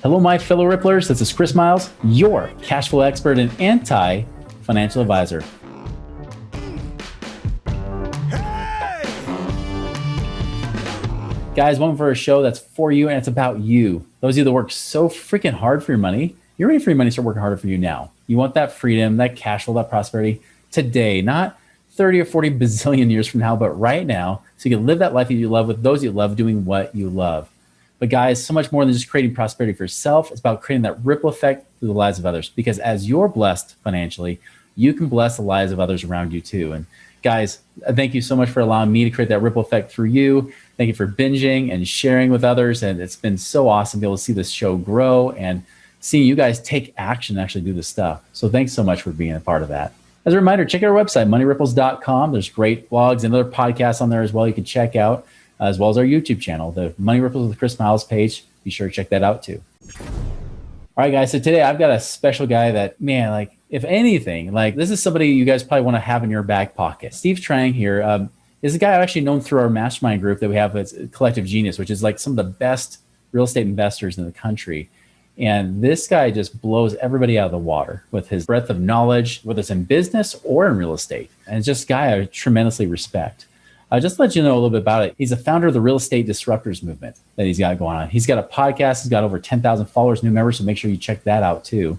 Hello, my fellow Ripplers. This is Chris Miles, your cash flow expert and anti-financial advisor. Guys, welcome for a show that's for you and it's about you. Those of you that work so freaking hard for your money, you're ready for your money to start working harder for you now. You want that freedom, that cash flow, that prosperity today, not 30 or 40 bazillion years from now, but right now, so you can live that life that you love with those you love doing what you love. But guys, so much more than just creating prosperity for yourself. It's about creating that ripple effect through the lives of others. Because as you're blessed financially, you can bless the lives of others around you too. And guys, thank you so much for allowing me to create that ripple effect through you. Thank you for binging and sharing with others. And it's been so awesome to be able to see this show grow and seeing you guys take action and actually do this stuff. So thanks so much for being a part of that. As a reminder, check out our website, moneyripples.com. There's great blogs and other podcasts on there as well you can check out, as well as our YouTube channel, the Money Ripples with Chris Miles page. Be sure to check that out too. All right, guys. So today I've got a special guy that, man, like if anything, like this is somebody you guys probably want to have in your back pocket. Steve Trang here is a guy I've actually known through our mastermind group that we have. It's Collective Genius, which is like some of the best real estate investors in the country. And this guy just blows everybody out of the water with his breadth of knowledge, whether it's in business or in real estate. And it's just a guy I tremendously respect. Just to let you know a little bit about it, he's the founder of the Real Estate Disruptors movement that he's got going on. He's got a podcast. He's got over 10,000 followers, new members, so make sure you check that out too.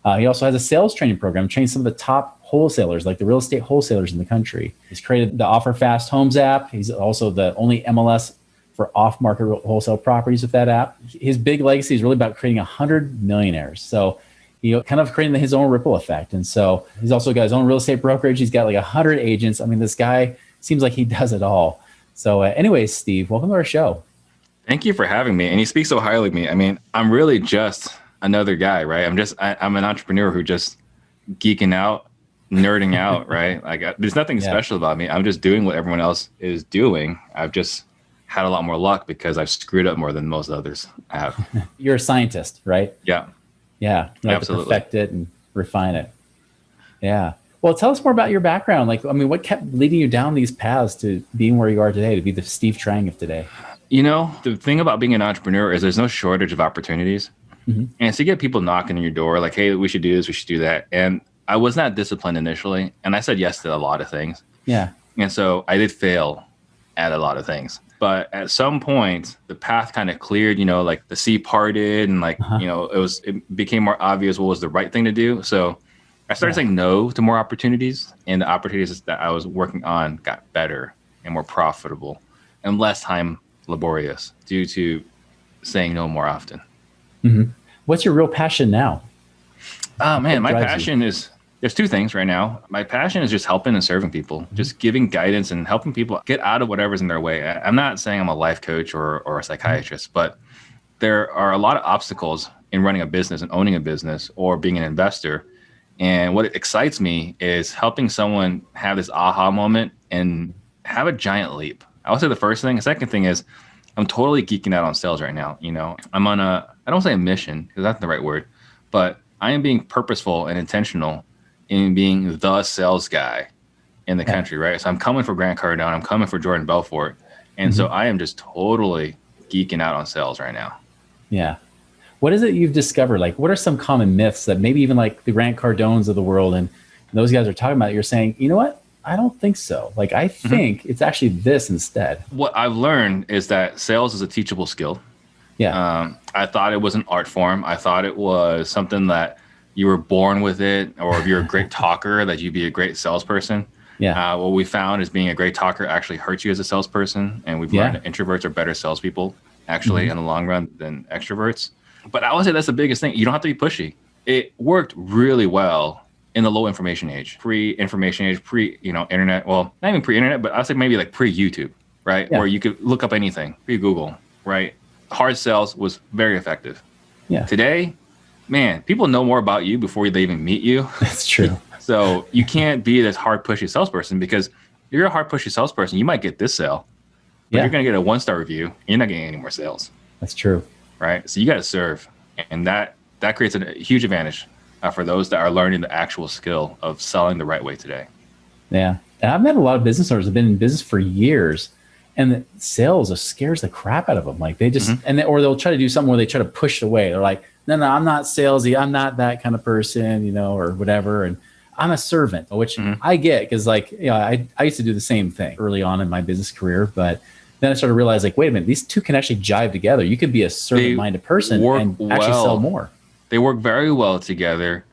He also has a sales training program, training some of the top wholesalers, like the real estate wholesalers in the country. He's created the Offer Fast Homes app. He's also the only MLS for off-market wholesale properties with that app. His big legacy is really about creating 100 millionaires. So he kind of creating his own ripple effect. And so he's also got his own real estate brokerage. He's got like 100 agents. I mean, this guy seems like he does it all. So anyways, Steve, welcome to our show. Thank you for having me. And you speak so highly of me. I mean, I'm really just another guy, right? I'm an entrepreneur who just geeking out, nerding out, right? Like there's nothing special about me. I'm just doing what everyone else is doing. I've just had a lot more luck because I've screwed up more than most others have. You're a scientist, right? Yeah. Yeah. You like to perfect it and refine it. Yeah. Well, tell us more about your background. Like, I mean, what kept leading you down these paths to being where you are today, to be the Steve Trang of today? You know, the thing about being an entrepreneur is there's no shortage of opportunities. Mm-hmm. And so you get people knocking on your door like, hey, we should do this, we should do that. And I was not disciplined initially. And I said yes to a lot of things. Yeah. And so I did fail at a lot of things. But at some point, the path kind of cleared, you know, like the sea parted and like, you know, it became more obvious what was the right thing to do. So I started saying no to more opportunities, and the opportunities that I was working on got better and more profitable and less time laborious due to saying no more often. Mm-hmm. What's your real passion now? Oh man, my passion is, there's two things right now. My passion is just helping and serving people, just giving guidance and helping people get out of whatever's in their way. I'm not saying I'm a life coach or a psychiatrist, but there are a lot of obstacles in running a business and owning a business or being an investor. And what excites me is helping someone have this aha moment and have a giant leap. I would say the first thing. The second thing is I'm totally geeking out on sales right now. You know, I'm on I don't say a mission because that's the right word, but I am being purposeful and intentional in being the sales guy in the country, right? So I'm coming for Grant Cardone, I'm coming for Jordan Belfort. And so I am just totally geeking out on sales right now. Yeah. What is it you've discovered? Like, what are some common myths that maybe even like the Grant Cardones of the world and those guys are talking about? You're saying, you know what? I don't think so. Like, I think it's actually this instead. What I've learned is that sales is a teachable skill. Yeah. I thought it was an art form. I thought it was something that you were born with it, or if you're a great talker, that you'd be a great salesperson. Yeah. What we found is being a great talker actually hurts you as a salesperson. And we've learned that introverts are better salespeople actually in the long run than extroverts. But I would say that's the biggest thing. You don't have to be pushy. It worked really well in the low information age, pre-information age, internet. Well, not even pre-internet, but I'd say maybe like pre-YouTube, right? Where you could look up anything, pre-Google, right? Hard sales was very effective. Yeah. Today, man, people know more about you before they even meet you. That's true. So you can't be this hard pushy salesperson, because if you're a hard pushy salesperson, you might get this sale, but you're going to get a 1-star review. And you're not getting any more sales. That's true. Right. So you got to serve. And that creates a huge advantage for those that are learning the actual skill of selling the right way today. Yeah. And I've met a lot of business owners who have been in business for years. And the sales scares the crap out of them. Like they just, or they'll try to do something where they try to push it away. They're like, no, I'm not salesy. I'm not that kind of person, or whatever. And I'm a servant, which I get because like, I used to do the same thing early on in my business career, but then I started to realize like, wait a minute, these two can actually jive together. You could be a servant-minded person and actually sell more. They work very well together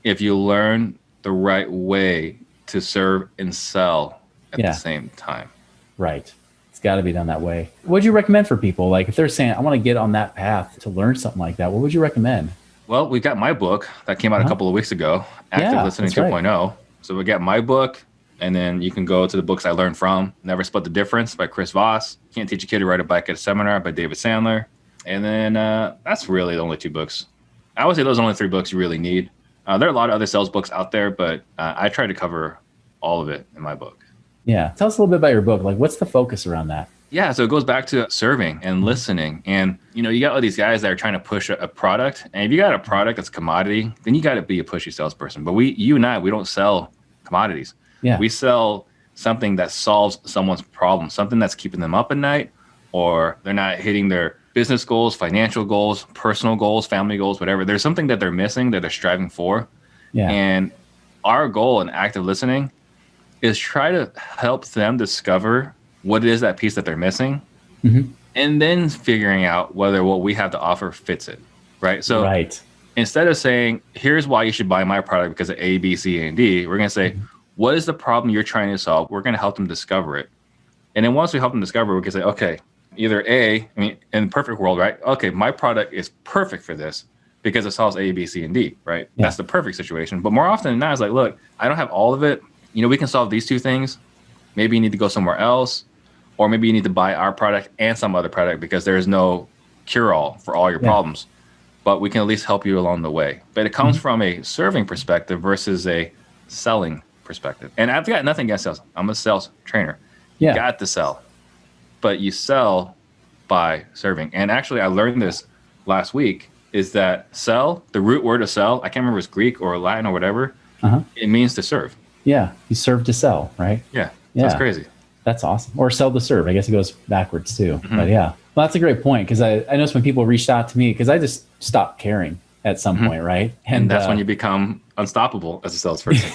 if you learn the right way to serve and sell at the same time. Right. It's got to be done that way. What would you recommend for people? Like if they're saying, I want to get on that path to learn something like that, what would you recommend? Well, we've got my book that came out a couple of weeks ago, Active Listening 2.0. Right. So we got my book, and then you can go to the books I learned from. Never Split the Difference by Chris Voss. Can't Teach a Kid to Ride a Bike at a Seminar by David Sandler. And then that's really the only 2 books. I would say those are only 3 books you really need. There are a lot of other sales books out there, but I try to cover all of it in my book. Yeah. Tell us a little bit about your book. Like what's the focus around that? Yeah, so it goes back to serving and listening. And, you got all these guys that are trying to push a product. And if you got a product that's commodity, then you got to be a pushy salesperson. But you and I, we don't sell commodities. Yeah. We sell something that solves someone's problem, something that's keeping them up at night, or they're not hitting their business goals, financial goals, personal goals, family goals, whatever. There's something that they're missing that they're striving for. Yeah. And our goal in active listening is try to help them discover what it is, that piece that they're missing, and then figuring out whether what we have to offer fits it, right? So instead of saying, here's why you should buy my product because of A, B, C, and D, we're going to say, what is the problem you're trying to solve? We're going to help them discover it. And then once we help them discover, we can say, okay, either in the perfect world, right? Okay, my product is perfect for this because it solves A, B, C, and D, right? Yeah. That's the perfect situation. But more often than not, it's like, look, I don't have all of it. We can solve these 2 things. Maybe you need to go somewhere else. Or maybe you need to buy our product and some other product because there is no cure-all for all your problems. But we can at least help you along the way. But it comes from a serving perspective versus a selling perspective. And I've got nothing against sales. I'm a sales trainer. You got to sell. But you sell by serving. And actually, I learned this last week, is that sell, the root word of sell, I can't remember if it's Greek or Latin or whatever, it means to serve. Yeah, you serve to sell, right? Yeah, that's crazy. That's awesome. Or sell to serve. I guess it goes backwards too. But yeah, well, that's a great point because I noticed when people reached out to me because I just stopped caring at some point, right? And that's when you become unstoppable as a salesperson.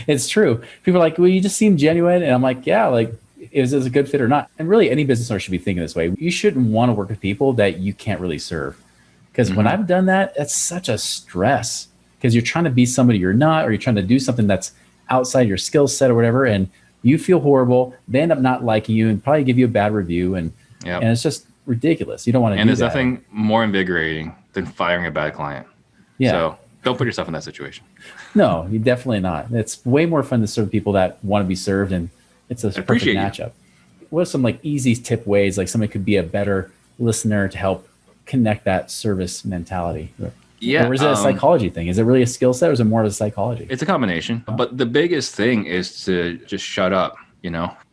It's true. People are like, well, you just seem genuine. And I'm like, yeah, like is this a good fit or not? And really any business owner should be thinking this way. You shouldn't want to work with people that you can't really serve. Because when I've done that, that's such a stress because you're trying to be somebody you're not, or you're trying to do something that's outside your skill set or whatever. And you feel horrible. They end up not liking you and probably give you a bad review. And it's just ridiculous. You don't want to do that. And there's nothing more invigorating than firing a bad client. Yeah. So don't put yourself in that situation. No, you definitely not. It's way more fun to serve people that want to be served. And it's a perfect matchup. What are some like easy tip ways, like somebody could be a better listener to help connect that service mentality? Yeah. Or is it a psychology thing? Is it really a skill set or is it more of a psychology? It's a combination. But the biggest thing is to just shut up.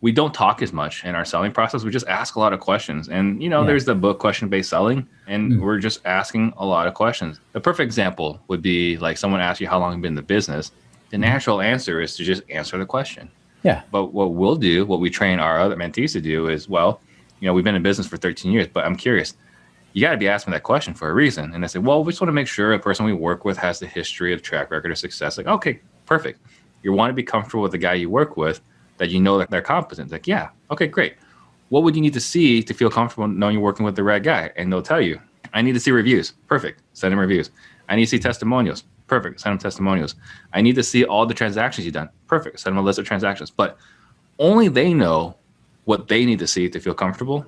We don't talk as much in our selling process. We just ask a lot of questions. And, there's the book question-based selling, and we're just asking a lot of questions. The perfect example would be like someone asks you how long you've been in the business. The natural answer is to just answer the question. Yeah. But what we'll do, what we train our other mentees to do is, we've been in business for 13 years, but I'm curious. You got to be asking that question for a reason. And they say, well, we just want to make sure a person we work with has the history of track record of success. Like, okay, perfect. You want to be comfortable with the guy you work with, that you know that they're competent. Like, yeah, okay, great. What would you need to see to feel comfortable knowing you're working with the right guy? And they'll tell you, I need to see reviews. Perfect. Send them reviews. I need to see testimonials. Perfect. Send them testimonials. I need to see all the transactions you've done. Perfect. Send them a list of transactions. But only they know what they need to see to feel comfortable.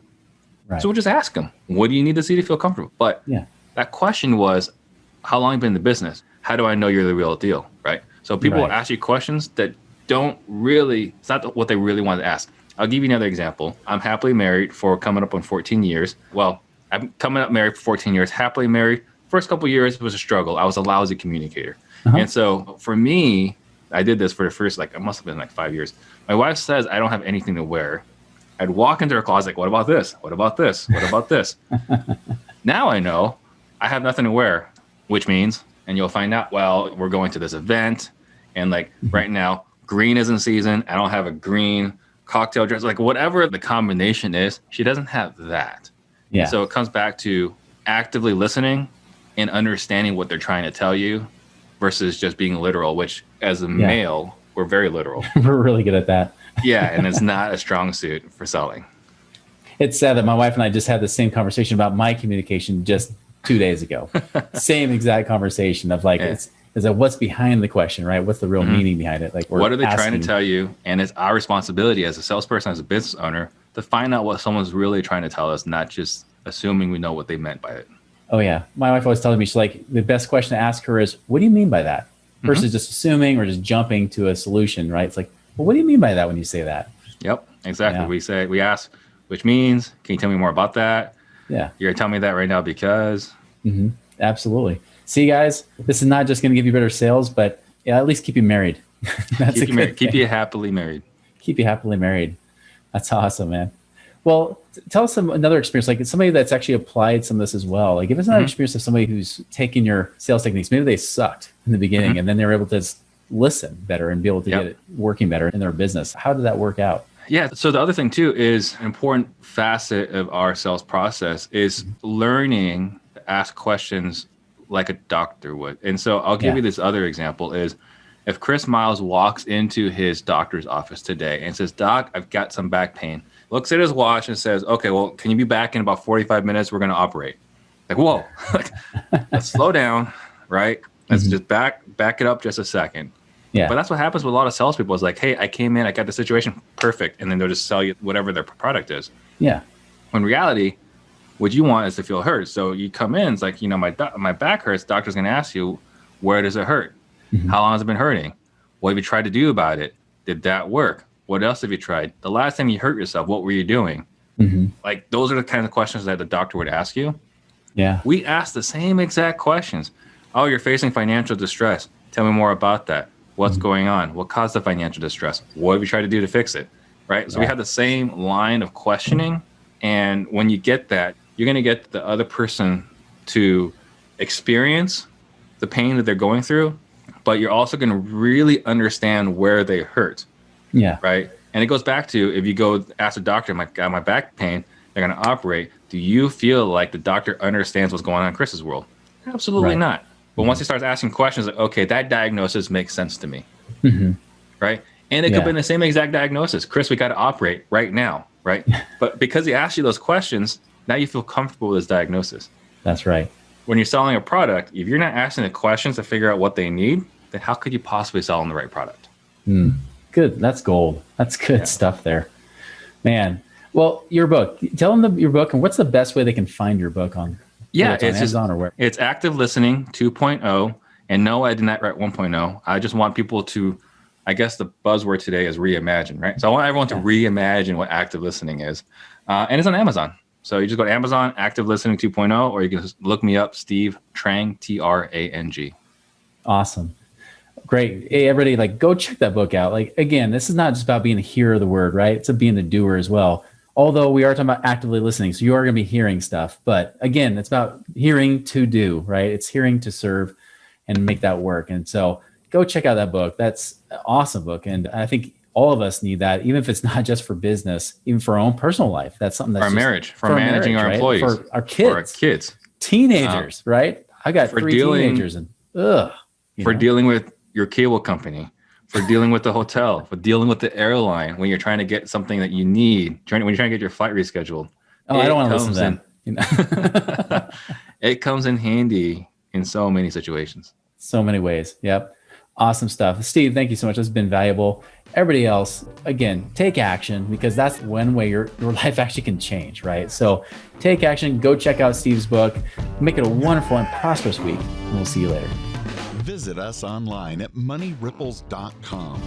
Right. So we'll just ask them, what do you need to see to feel comfortable? But that question was, how long have you been in the business? How do I know you're the real deal? Right. So people ask you questions that don't really, it's not what they really want to ask. I'll give you another example. I'm happily married for coming up on 14 years. Well, I'm coming up married for 14 years, happily married. First couple of years was a struggle. I was a lousy communicator. And so for me, I did this for the first, it must have been 5 years. My wife says I don't have anything to wear. I'd walk into her closet, what about this? What about this? What about this? Now I know I have nothing to wear, which means, and you'll find out, well, we're going to this event. And right now, green is in season. I don't have a green cocktail dress, like whatever the combination is, she doesn't have that. Yeah. So it comes back to actively listening and understanding what they're trying to tell you versus just being literal, which as a male, we're very literal. We're really good at that. Yeah. And it's not a strong suit for selling. It's sad that my wife and I just had the same conversation about my communication just 2 days ago. Same exact conversation of like, it's like, what's behind the question, right? What's the real meaning behind it? Like, what are they trying to tell you? And it's our responsibility as a salesperson, as a business owner, to find out what someone's really trying to tell us, not just assuming we know what they meant by it. Oh yeah. My wife always tells me, she's like, the best question to ask her is, what do you mean by that? Versus just assuming or just jumping to a solution, right? It's like, well, what do you mean by that when you say that? Yep, exactly. Yeah. We ask, which means, can you tell me more about that? Yeah. You're telling me that right now because. Absolutely. See, guys, this is not just going to give you better sales, but at least keep you married. Keep you happily married. Keep you happily married. That's awesome, man. Well, tell us another experience, like somebody that's actually applied some of this as well. Like give us another experience of somebody who's taken your sales techniques. Maybe they sucked in the beginning and then they were able to listen better and be able to get it working better in their business. How did that work out? Yeah. So the other thing too is an important facet of our sales process is learning to ask questions like a doctor would. And so I'll give you this other example is if Chris Miles walks into his doctor's office today and says, Doc, I've got some back pain, looks at his watch and says, okay, well, can you be back in about 45 minutes? We're going to operate. Like, whoa, let's slow down, right? Let's just back it up just a second. Yeah. But that's what happens with a lot of salespeople is like, hey, I came in, I got the situation perfect. And then they'll just sell you whatever their product is. Yeah. When in reality, what you want is to feel hurt. So you come in, it's like, my back hurts. Doctor's going to ask you, where does it hurt? How long has it been hurting? What have you tried to do about it? Did that work? What else have you tried? The last time you hurt yourself, what were you doing? Like those are the kind of questions that the doctor would ask you. Yeah. We ask the same exact questions. Oh, you're facing financial distress. Tell me more about that. What's going on? What caused the financial distress? What have you tried to do to fix it? Right? So we have the same line of questioning. And when you get that, you're going to get the other person to experience the pain that they're going through, but you're also going to really understand where they hurt. Yeah. Right. And it goes back to, if you go ask a doctor, my back pain, they're going to operate. Do you feel like the doctor understands what's going on in Chris's world? Absolutely not. But once he starts asking questions, like, okay, that diagnosis makes sense to me. Right. And it could be the same exact diagnosis. Chris, we got to operate right now. Right. But because he asked you those questions, now you feel comfortable with his diagnosis. That's right. When you're selling a product, if you're not asking the questions to figure out what they need, then how could you possibly sell them the right product? Good. That's gold. That's good stuff there, man. Well, your book, tell them your book and what's the best way they can find your book on? Yeah, it's Amazon or where? It's Active Listening 2.0. And no, I did not write 1.0. I just want people to, I guess the buzzword today is reimagine, right? So I want everyone to reimagine what active listening is. And it's on Amazon. So you just go to Amazon, Active Listening 2.0, or you can just look me up, Steve Trang, Trang. Awesome. Great. Hey, everybody, like, go check that book out. Like, again, this is not just about being a hearer of the word, right? It's a being the doer as well. Although we are talking about actively listening, so you are going to be hearing stuff. But again, it's about hearing to do, right? It's hearing to serve and make that work. And so go check out that book. That's an awesome book. And I think all of us need that, even if it's not just for business, even for our own personal life. That's something that's for our marriage, for managing our employees, for our kids, teenagers, right? I got 3 teenagers and dealing with your cable company, for dealing with the hotel, for dealing with the airline when you're trying to get something that you need, when you're trying to get your flight rescheduled. Oh, I don't want to listen to them. You know? It comes in handy in so many situations. So many ways. Yep. Awesome stuff. Steve, thank you so much. This has been valuable. Everybody else, again, take action, because that's one way your life actually can change, right? So take action. Go check out Steve's book. Make it a wonderful and prosperous week. And we'll see you later. Visit us online at moneyripples.com.